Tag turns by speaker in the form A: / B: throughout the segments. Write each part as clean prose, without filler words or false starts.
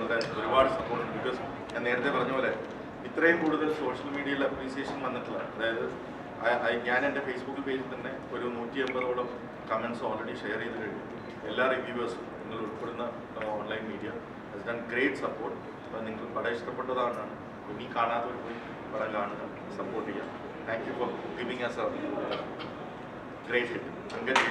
A: നിങ്ങളുടെ ഒരുപാട് support. Because ഞാൻ നേരത്തെ പറഞ്ഞ പോലെ ഇത്രയും കൂടുതൽ സോഷ്യൽ മീഡിയയിൽ അപ്രീസിയേഷൻ വന്നിട്ടില്ല. അതായത് ഞാൻ എൻ്റെ ഫേസ്ബുക്ക് പേജിൽ തന്നെ ഒരു 150ഓളം കമൻറ്റ്സ് ഓൾറെഡി ഷെയർ ചെയ്ത് കഴിഞ്ഞു. എല്ലാ റിവ്യൂവേഴ്സും നിങ്ങൾ ഉൾപ്പെടുന്ന online media has done great support. അപ്പോൾ നിങ്ങൾക്ക് പടം ഇഷ്ടപ്പെട്ടതാണ്. ഇനി കാണാത്തവർ പോയി പടം കാണുക, സപ്പോർട്ട് ചെയ്യുക. Thank you for giving us a great hit. അങ്ങനെ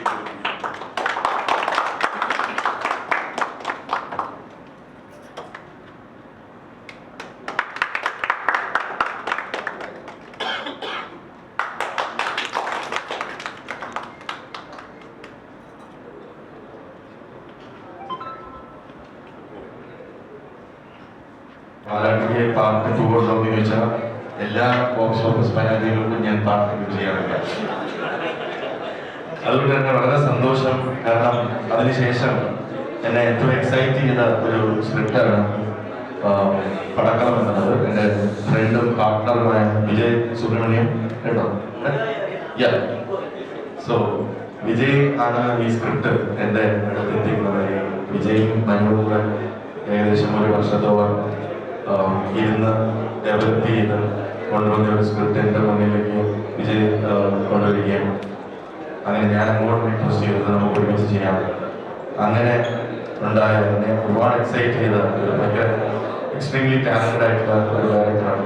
B: പാലാട്ടിക്ക് പാർട്ട് 2 ഉണ്ടോ എന്ന് ചോദിച്ചാൽ എല്ലാ ബോക്സ് ഓഫീസ് പരാതികൾക്കും ഞാൻ പാർട്ട് ചെയ്യാറില്ല. അതുകൊണ്ട് തന്നെ വളരെ സന്തോഷം. കാരണം അതിനുശേഷം എന്നെ ഏറ്റവും എക്സൈറ്റ് ചെയ്ത ഒരു സ്ക്രിപ്റ്റാണ് പടക്കളം എന്നുള്ളത്. എൻ്റെ ഫ്രണ്ടും പാർട്ട്ണറുമായ വിജയ് സുബ്രഹ്മണ്യം കേട്ടോ. സോ വിജയ് ആണ് ഈ സ്ക്രിപ്റ്റ് എൻ്റെ അടുത്തെത്തിക്കുന്നത്. വിജയും മനുവും കൂടെ ഏകദേശം 1 വർഷത്തോളം ഇരുന്ന് ഡെവലപ്പ് ചെയ്ത് കൊണ്ടുവന്ന ഒരു സ്ക്രിപ്റ്റ് എൻ്റെ മുന്നിലേക്ക് വിജയ് കൊണ്ടുവരികയും അങ്ങനെ ഞാൻ അങ്ങോട്ട് റിക്വസ്റ്റ് ചെയ്തത് നമുക്ക് ഒരുമിച്ച് ചെയ്യാം. അങ്ങനെ ഉണ്ടായ എന്നെ ഒരുപാട് എക്സൈറ്റ് ചെയ്ത ഭയങ്കര എക്സ്ട്രീംലി ടാലന്റഡ് ആയിട്ടുള്ള ഒരു ഡയറക്ടറാണ്.